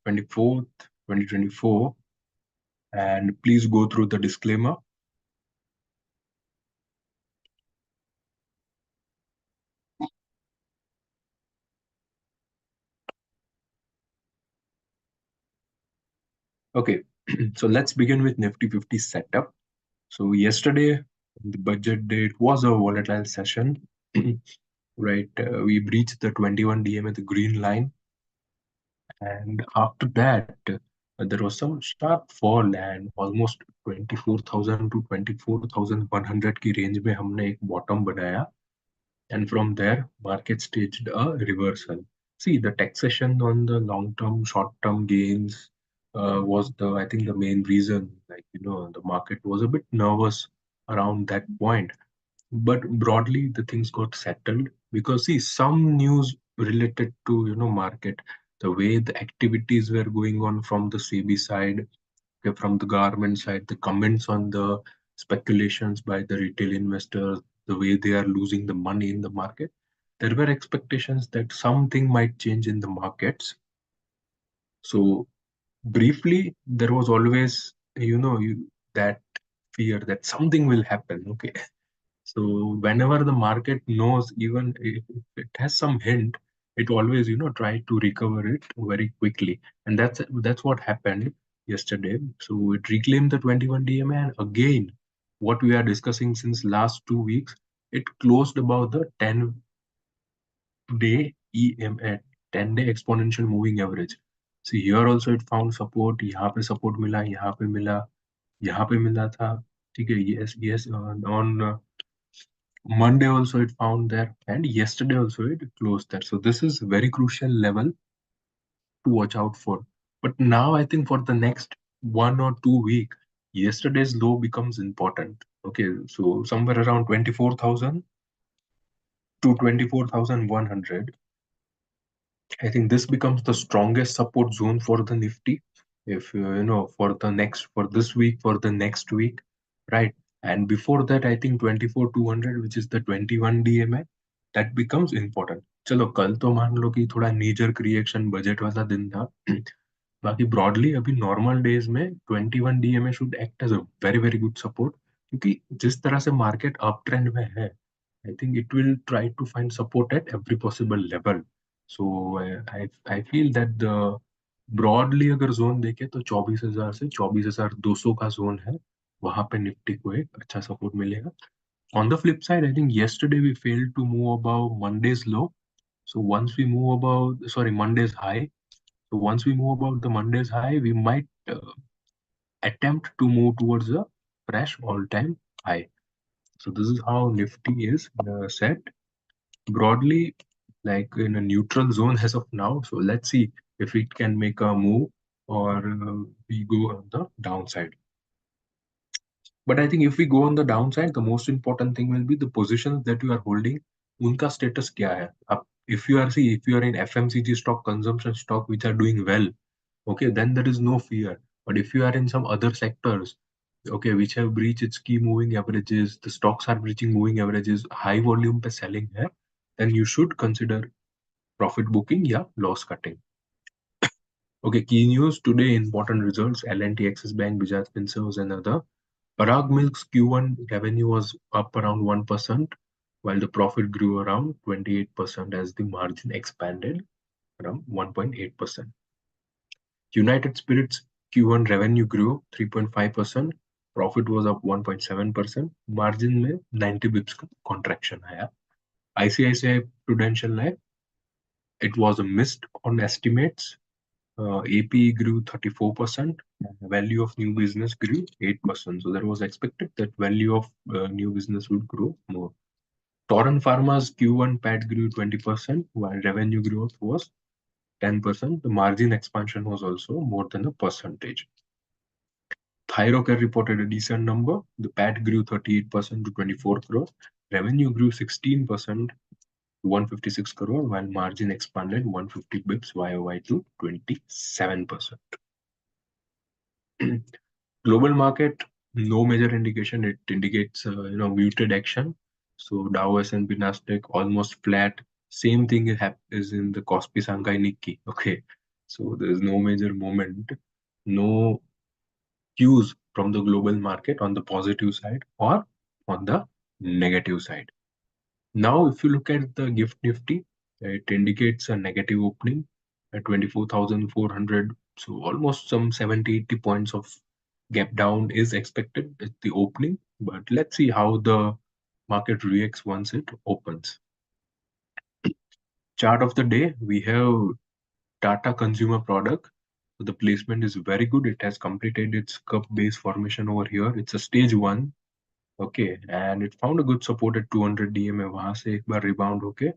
24th, 2024. And please go through the disclaimer. Okay, so let's begin with Nifty 50 setup. So yesterday, the budget day, it was a volatile session, right? We breached the 21 DMA, the green line, and after that, there was some sharp fall and almost 24,000 to 24,100 की range में हमने एक bottom बनाया, and from there, market staged a reversal. See, the taxation on the long-term, short-term gains was I think, the main reason. Like, the market was a bit nervous around that point. But broadly, the things got settled because, see, some news related to, market, the way the activities were going on from the SEBI side, okay, from the government side, the comments on the speculations by the retail investors, the way they are losing the money in the market, there were expectations that something might change in the markets. So briefly, there was always, that fear that something will happen. Okay. So whenever the market knows, even if it has some hint, it always, try to recover it very quickly. And that's what happened yesterday. So it reclaimed the 21 DMA, and again, what we are discussing since last 2 weeks, it closed above the 10-day EMA, 10-day exponential moving average. So here also it found support. यहाँ पे support मिला, यहाँ पे मिला, यहाँ पे मिला था. ठीक है, yes, on Monday also it found there, and yesterday also it closed there. So this is very crucial level to watch out for. But now I think for the next 1 or 2 week, yesterday's low becomes important. Okay, so somewhere around 24,000 to 24,100. I think this becomes the strongest support zone for the Nifty. If for this week, for the next week, right? And before that, I think 24,200, which is the 21 DMA, that becomes important. चलो कल तो मान लो कि थोड़ा knee jerk reaction budget वाला दिन था. बाकी ब्रॉडली अभी नॉर्मल डेज में 21 DMA should act as a very very good support, क्योंकि जिस तरह से मार्केट अप ट्रेंड में है, I think it will try to find support at every possible level. So I feel that the broadly अगर zone देखे तो 24,000 से 24,200 का जोन है, वहां पे निफ्टी को एक अच्छा सपोर्ट मिलेगा. On the flip side, I think yesterday we failed to move above Monday's low. So once we move above, sorry, Monday's high. So once we move above the Monday's high, we might attempt to move towards a fresh all-time high. So this is how Nifty is set broadly, like in a neutral zone as of now. So let's see if it can make a move, or we go on the downside. But I think if we go on the downside, the most important thing will be the positions that you are holding. Unka status kya hai? If you are in FMCG stock, consumption stock, which are doing well, okay, then there is no fear. But if you are in some other sectors, okay, which have breached its key moving averages, the stocks are breaching moving averages, high volume pe selling hai, then you should consider profit booking, yeah, loss cutting. Okay, key news today, important results, L&T, Axis Bank, Bajaj Finserv and other. Parag Milk's Q1 revenue was up around 1%, while the profit grew around 28% as the margin expanded around 1.8%. United Spirits Q1 revenue grew 3.5%, profit was up 1.7%, margin में 90 bips का contraction आया. ICICI Prudential Life, it was a missed on estimates. AP grew 34%, value of new business grew 8%. So there was expected that value of new business would grow more. Torrent Pharma's Q1 PAT grew 20%, while revenue growth was 10%. The margin expansion was also more than a percentage. Thyrocare reported a decent number. The PAT grew 38% to 24 crore. Revenue grew 16% to 156 crore, while margin expanded 150 bips YOY to 27%. Global market, no major indication. It indicates muted action. So Dow, S&P, Nasdaq almost flat. Same thing is in the Kospi Shanghai Nikkei. Okay, So there is no major moment, no cues from the global market on the positive side or on the negative side. Now, if you look at the GIFT Nifty, it indicates a negative opening at 24,400. So almost some 70, 80 points of gap down is expected at the opening. But let's see how the market reacts once it opens. Chart of the day, we have Tata Consumer product. So the placement is very good. It has completed its cup base formation over here. It's a stage one. Okay, and it found a good support at 200 DMA. वहां से एक बार rebound होके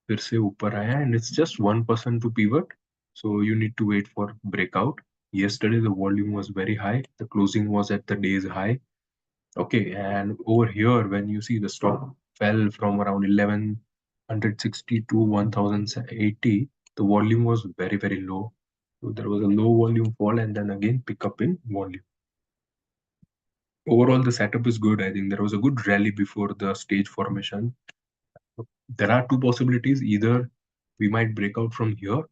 फिर से ऊपर आया, and it's just 1% to pivot. So you need to wait for breakout. Yesterday the volume was very high. The closing was at the day's high. Okay, and over here when you see the stock fell from around 1160 to 1080, the volume was very, very low. So there was a low volume fall and then again pick up in volume. Overall, the setup is good. I think there was a good rally before the stage formation. There are two possibilities. Either we might break out from here,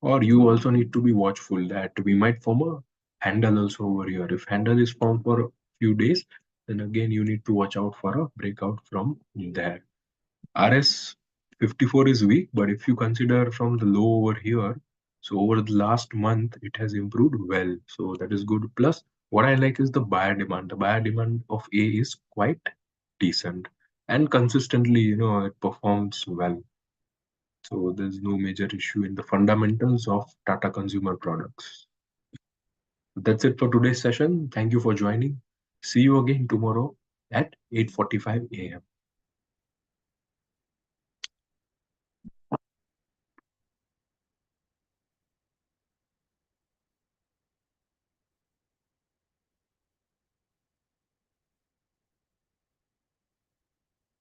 or you also need to be watchful that we might form a handle also over here. If handle is formed for a few days, then again you need to watch out for a breakout from there. RS 54 is weak, but if you consider from the low over here, so over the last month it has improved well. So that is good. Plus, what I like is the buyer demand. The buyer demand of A is quite decent and consistently, it performs well. So there's no major issue in the fundamentals of Tata Consumer products. That's it for today's session. Thank you for joining. See you again tomorrow at 8:45 a.m.